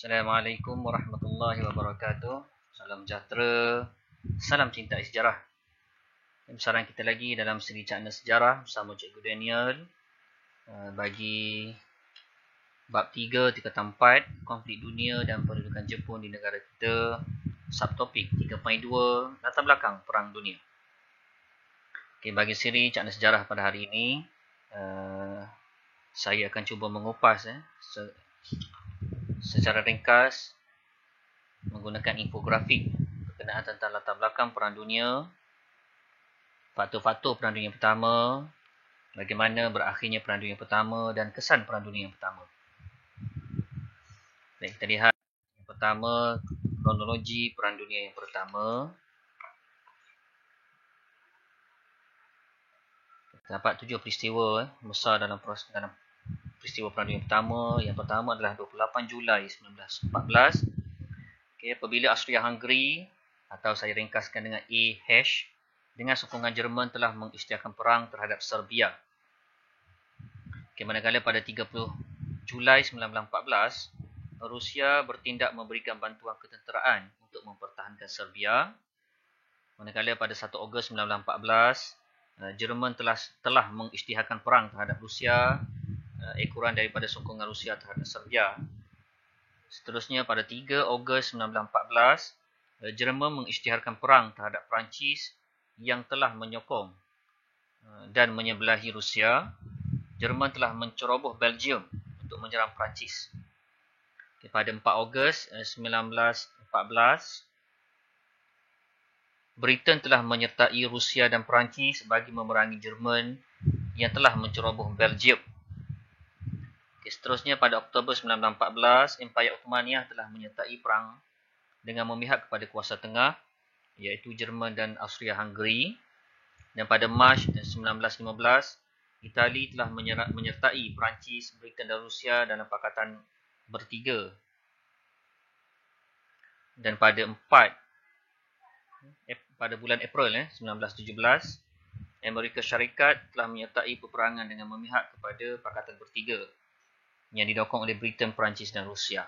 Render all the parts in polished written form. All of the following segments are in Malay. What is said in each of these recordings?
Assalamualaikum warahmatullahi wabarakatuh. Salam sejahtera. Salam cinta sejarah. Bersama kita lagi dalam siri Cakna Sejarah bersama Cikgu Daniel bagi bab 3 tingkatan 4 konflik dunia dan pendudukan Jepun di negara kita. Subtopik 3.2 latar belakang perang dunia. Okay, bagi siri Cakna Sejarah pada hari ini saya akan cuba mengupas secara ringkas menggunakan infografik berkenaan tentang latar belakang perang dunia, faktor-faktor perang dunia pertama, bagaimana berakhirnya perang dunia pertama dan kesan perang dunia yang pertama. Baik, kita lihat yang pertama, kronologi perang dunia yang pertama. Terdapat 7 peristiwa besar dalam peristiwa perang dunia pertama. Yang pertama adalah 28 Julai 1914. Okay, apabila Austria-Hungary atau saya ringkaskan dengan AH dengan sokongan Jerman telah mengisytiharkan perang terhadap Serbia. Okay, manakala pada 30 Julai 1914 Rusia bertindak memberikan bantuan ketenteraan untuk mempertahankan Serbia. Manakala pada 1 Ogos 1914 Jerman telah mengisytiharkan perang terhadap Rusia, ekoran daripada sokongan Rusia terhadap Serbia. Seterusnya pada 3 Ogos 1914 Jerman mengisytiharkan perang terhadap Perancis yang telah menyokong dan menyebelahi Rusia. Jerman telah menceroboh Belgium untuk menyerang Perancis. Pada 4 Ogos 1914 Britain telah menyertai Rusia dan Perancis bagi memerangi Jerman yang telah menceroboh Belgium. Seterusnya pada Oktober 1914, Empayar Ottomaniah telah menyertai perang dengan memihak kepada kuasa tengah iaitu Jerman dan Austria-Hungary. Dan pada Mac 1915, Itali telah menyertai Perancis, Britain dan Rusia dalam Pakatan Bertiga. Dan pada bulan April 1917, Amerika Syarikat telah menyertai peperangan dengan memihak kepada Pakatan Bertiga yang didokong oleh Britain, Perancis dan Rusia.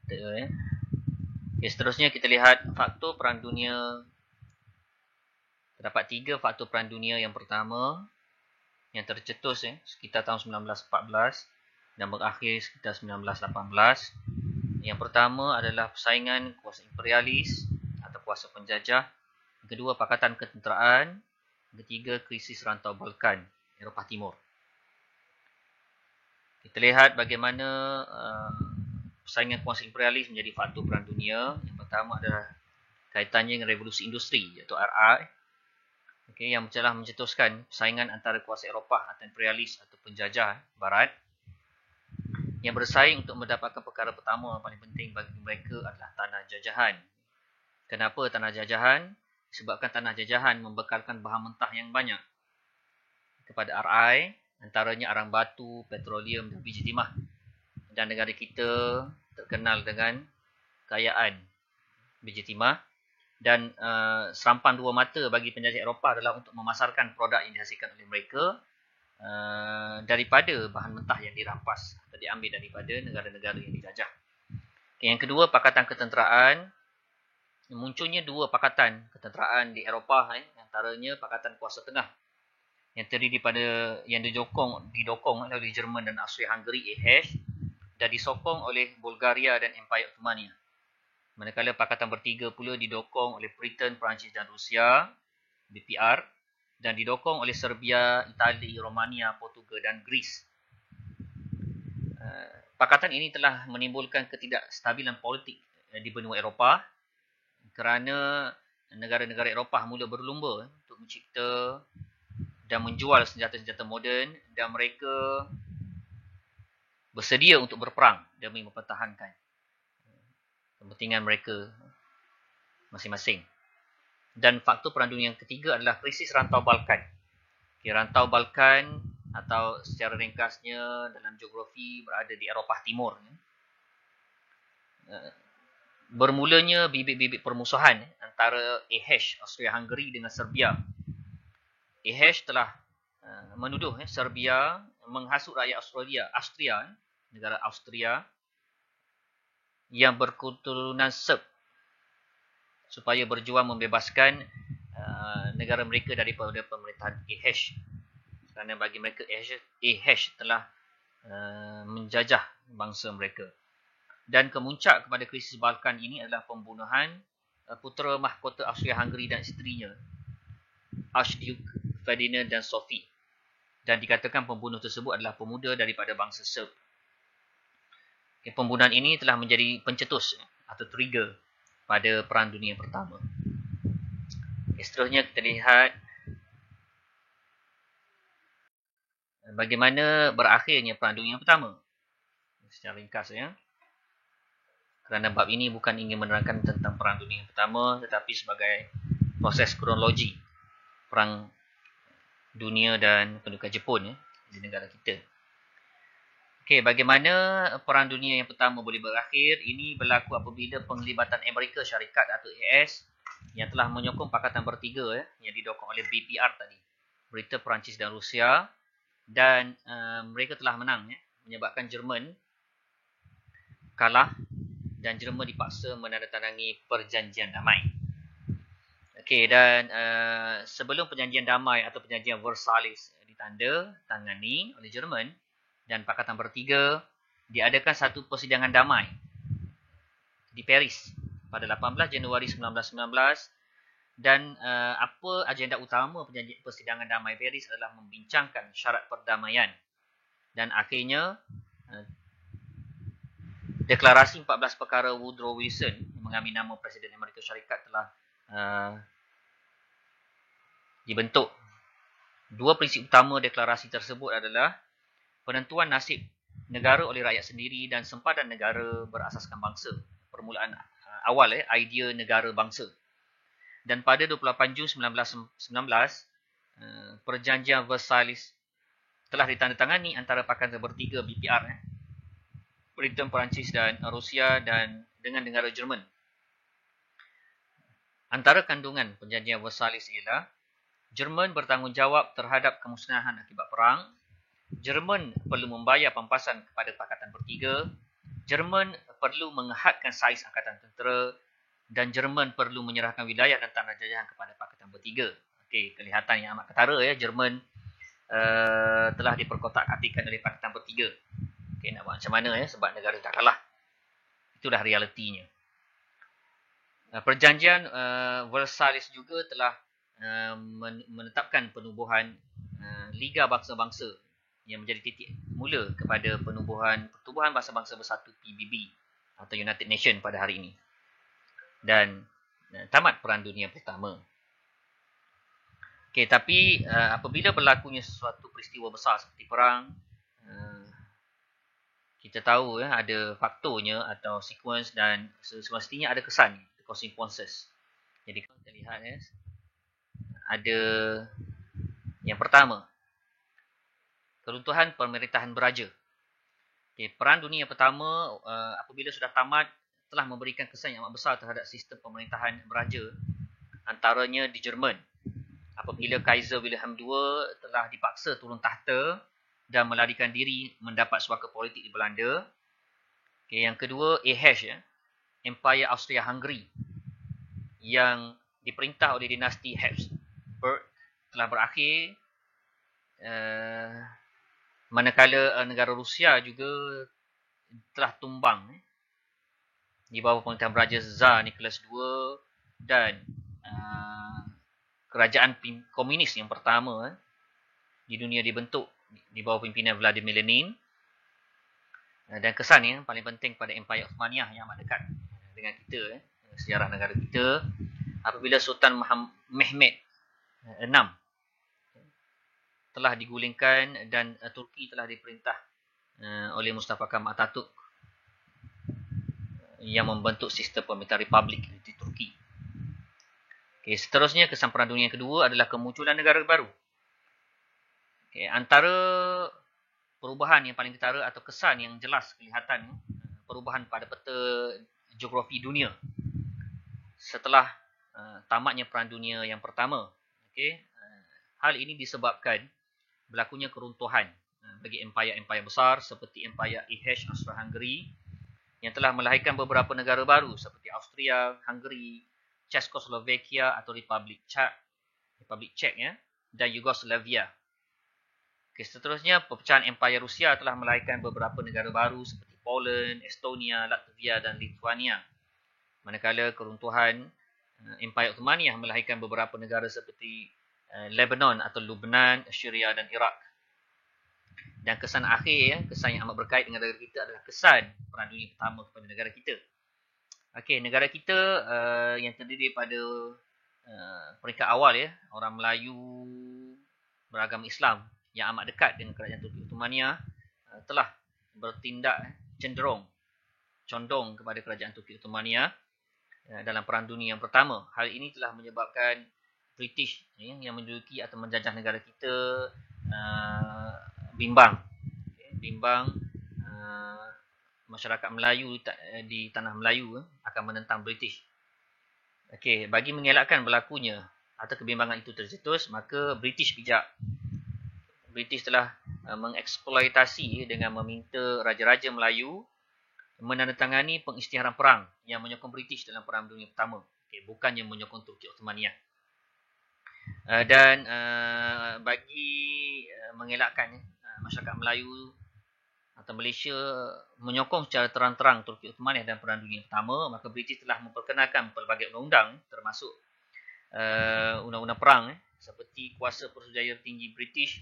Okay, seterusnya kita lihat faktor perang dunia. Terdapat 3 faktor perang dunia. Yang pertama yang tercetus sekitar tahun 1914 dan berakhir sekitar 1918. Yang pertama adalah persaingan kuasa imperialis atau kuasa penjajah. Yang kedua, Pakatan Ketenteraan. Yang ketiga, krisis rantau Balkan, Eropah Timur. Kita lihat bagaimana persaingan kuasa imperialis menjadi faktor perang dunia. Yang pertama adalah kaitannya dengan revolusi industri iaitu RI. Okay, yang telah mencetuskan persaingan antara kuasa Eropah atau imperialis atau penjajah barat yang bersaing untuk mendapatkan perkara pertama paling penting bagi mereka adalah tanah jajahan. Kenapa tanah jajahan? Sebabkan tanah jajahan membekalkan bahan mentah yang banyak kepada RI, antaranya arang batu, petroleum dan biji timah. Dan negara kita terkenal dengan kekayaan biji timah. Dan serampan dua mata bagi penjajah Eropah adalah untuk memasarkan produk yang dihasilkan oleh mereka daripada bahan mentah yang dirampas atau diambil daripada negara-negara yang dijajah. Okay, yang kedua, Pakatan Ketenteraan. Munculnya 2 pakatan ketenteraan di Eropah, antaranya Pakatan Kuasa Tengah yang terdiri yang didokong oleh Jerman dan Austria-Hungary AH dan disokong oleh Bulgaria dan Empayar Ottomaniah. Manakala Pakatan Bertiga pula didokong oleh Britain, Perancis dan Rusia BPR dan didokong oleh Serbia, Itali, Romania, Portugal dan Greece. Pakatan ini telah menimbulkan ketidakstabilan politik di benua Eropah kerana negara-negara Eropah mula berlumba untuk mencipta dan menjual senjata-senjata moden dan mereka bersedia untuk berperang demi mempertahankan kepentingan mereka masing-masing. Dan faktor perang dunia yang ketiga adalah krisis rantau Balkan. Rantau Balkan atau secara ringkasnya dalam geografi berada di Eropah Timur. Bermulanya bibit-bibit permusuhan antara AH, Austria-Hungary dengan Serbia. AH telah menuduh Serbia menghasut rakyat Austria, negara Austria yang berketurunan Serb supaya berjuang membebaskan negara mereka daripada pemerintahan AH. Kerana bagi mereka AH telah menjajah bangsa mereka. Dan kemuncak kepada krisis Balkan ini adalah pembunuhan putera mahkota Austria-Hungary dan isterinya, Archduke Ferdinand dan Sophie. Dan dikatakan pembunuh tersebut adalah pemuda daripada bangsa Serb. Pembunuhan ini telah menjadi pencetus atau trigger pada Perang Dunia Pertama. Seterusnya kita lihat bagaimana berakhirnya Perang Dunia Pertama. Secara ringkas ya. Kerana bab ini bukan ingin menerangkan tentang Perang Dunia Pertama, tetapi sebagai proses kronologi Perang Dunia dan pendudukan Jepun di negara kita. Okey, bagaimana Perang Dunia yang Pertama boleh berakhir? Ini berlaku apabila penglibatan Amerika Syarikat atau AS yang telah menyokong Pakatan Bertiga yang didokong oleh BPR tadi, Britain, Perancis dan Rusia, dan mereka telah menang menyebabkan Jerman kalah dan Jerman dipaksa menandatangani perjanjian damai. Okey, dan sebelum perjanjian damai atau perjanjian Versailles ditandatangani oleh Jerman dan Pakatan Bertiga, diadakan satu persidangan damai di Paris pada 18 Januari 1919, dan apa agenda utama persidangan damai Paris adalah membincangkan syarat perdamaian, dan akhirnya deklarasi 14 perkara Woodrow Wilson mengambil nama Presiden Amerika Syarikat telah dibentuk. Dua prinsip utama deklarasi tersebut adalah penentuan nasib negara oleh rakyat sendiri dan sempadan negara berasaskan bangsa. Permulaan awal idea negara bangsa. Dan pada 28 Jun 1919, perjanjian Versailles telah ditandatangani antara Pakatan Bertiga BPR, Britain, Perancis dan Rusia, dan dengan negara Jerman. Antara kandungan perjanjian Versailles ialah Jerman bertanggungjawab terhadap kemusnahan akibat perang. Jerman perlu membayar pampasan kepada Pakatan Bertiga. Jerman perlu menghadkan saiz angkatan tentera. Dan Jerman perlu menyerahkan wilayah dan tanah jajahan kepada Pakatan Bertiga. Okey, kelihatan yang amat ketara Jerman telah diperkotak-atikkan oleh Pakatan Bertiga. Okey, nak buat macam mana sebab negara dah kalah. Itulah realitinya. Perjanjian Versailles juga telah menetapkan penubuhan Liga Bangsa-Bangsa yang menjadi titik mula kepada pertubuhan bangsa-bangsa bersatu PBB atau United Nations pada hari ini. Dan tamat Perang Dunia Pertama. Okey, tapi apabila berlakunya sesuatu peristiwa besar seperti perang, kita tahu ada faktornya atau sequence, dan semestinya ada kesan, consequences. Jadi kalau kita lihat ada yang pertama, keruntuhan pemerintahan beraja. Okay, Perang Dunia Pertama apabila sudah tamat telah memberikan kesan yang amat besar terhadap sistem pemerintahan beraja, antaranya di Jerman. Apabila Kaiser Wilhelm II telah dipaksa turun tahta dan melarikan diri mendapat suaka politik di Belanda. Okay, yang kedua, AH, Empire Austria-Hungary, yang diperintah oleh dinasti Habsburg telah berakhir, manakala negara Rusia juga telah tumbang di bawah pemerintahan Raja Tsar Nicholas II, dan kerajaan komunis yang pertama di dunia dibentuk di bawah pimpinan Vladimir Lenin. Dan kesan yang paling penting pada Empire Osmaniyah yang amat dekat dengan kita, sejarah negara kita, apabila Sultan Mehmed VI telah digulingkan dan Turki telah diperintah oleh Mustafa Kemal Atatürk yang membentuk sistem pemerintahan republik di Turki. Okay, seterusnya, kesan Perang Dunia Kedua adalah kemunculan negara baru. Okay, antara perubahan yang paling ketara atau kesan yang jelas kelihatan perubahan pada peta geografi dunia setelah tamatnya Perang Dunia yang Pertama. Okay, hal ini disebabkan berlakunya keruntuhan bagi empayar-empayar besar seperti empayar IH Austro-Hungary yang telah melahirkan beberapa negara baru seperti Austria, Hungary, Czechoslovakia atau Republik Czech ya, dan Yugoslavia. Okay, seterusnya, pecahan empayar Rusia telah melahirkan beberapa negara baru seperti Poland, Estonia, Latvia dan Lithuania. Manakala keruntuhan Empayar Ottomaniyah melahirkan beberapa negara seperti Lebanon atau Lubnan, Syria dan Iraq. Dan kesan akhir, ya, kesan yang amat berkait dengan negara kita adalah kesan Perang Dunia Pertama kepada negara kita. Okey, negara kita yang terdiri daripada peringkat awal, ya, orang Melayu beragama Islam yang amat dekat dengan kerajaan Turki Ottomaniyah telah bertindak condong kepada kerajaan Turki Ottomaniyah dalam Perang Dunia yang Pertama. Hal ini telah menyebabkan British yang menduduki atau menjajah negara kita bimbang masyarakat Melayu di tanah Melayu akan menentang British. Okey, bagi mengelakkan berlakunya atau kebimbangan itu tercetus, maka British bijak. British telah mengeksploitasi dengan meminta raja-raja Melayu menandatangani pengisytiharan perang yang menyokong British dalam Perang Dunia Pertama. Okay, bukannya menyokong Turki Ottomaniyah. Dan bagi mengelakkan masyarakat Melayu atau Malaysia menyokong secara terang-terang Turki Ottomaniyah dalam Perang Dunia Pertama, maka British telah memperkenalkan pelbagai undang-undang termasuk undang-undang perang seperti kuasa persujaya tinggi British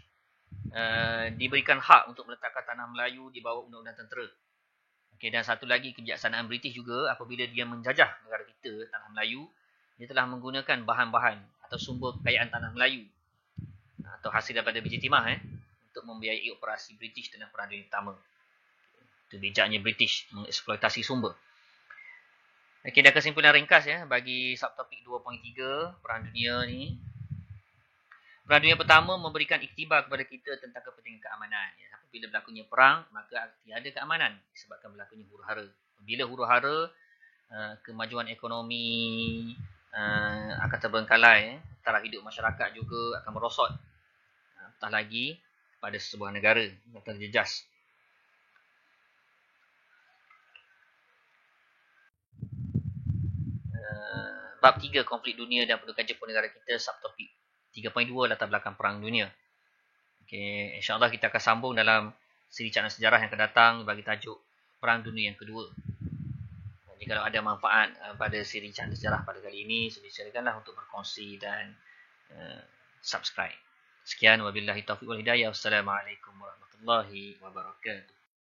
diberikan hak untuk meletakkan tanah Melayu di bawah undang-undang tentera. Okay, dan satu lagi kebijaksanaan British juga, apabila dia menjajah negara kita, tanah Melayu, dia telah menggunakan bahan-bahan atau sumber kekayaan tanah Melayu atau hasil daripada biji timah untuk membiayai operasi British dalam Perang Dunia Pertama. Itu bijaknya British mengeksploitasi sumber. Okay, dan kesimpulan ringkas bagi subtopik 2.3 Perang Dunia ni. Perang Dunia Pertama memberikan iktibar kepada kita tentang kepentingan keamanan. Apabila berlakunya perang, maka tiada keamanan disebabkan berlakunya huru-hara. Bila huru-hara, kemajuan ekonomi akan terbengkalai, taraf hidup masyarakat juga akan merosot. Entah lagi pada sebuah negara yang terjejas. Bab 3 konflik dunia dan pendudukan Jepun negara kita, subtopik 3.2 latar belakang Perang Dunia. Okay, insyaAllah kita akan sambung dalam siri caknan sejarah yang akan datang bagi tajuk Perang Dunia yang kedua. Jadi kalau ada manfaat pada siri caknan sejarah pada kali ini, silakanlah untuk berkongsi dan subscribe. Sekian, wabillahi taufiq wal hidayah. Wassalamualaikum warahmatullahi wabarakatuh.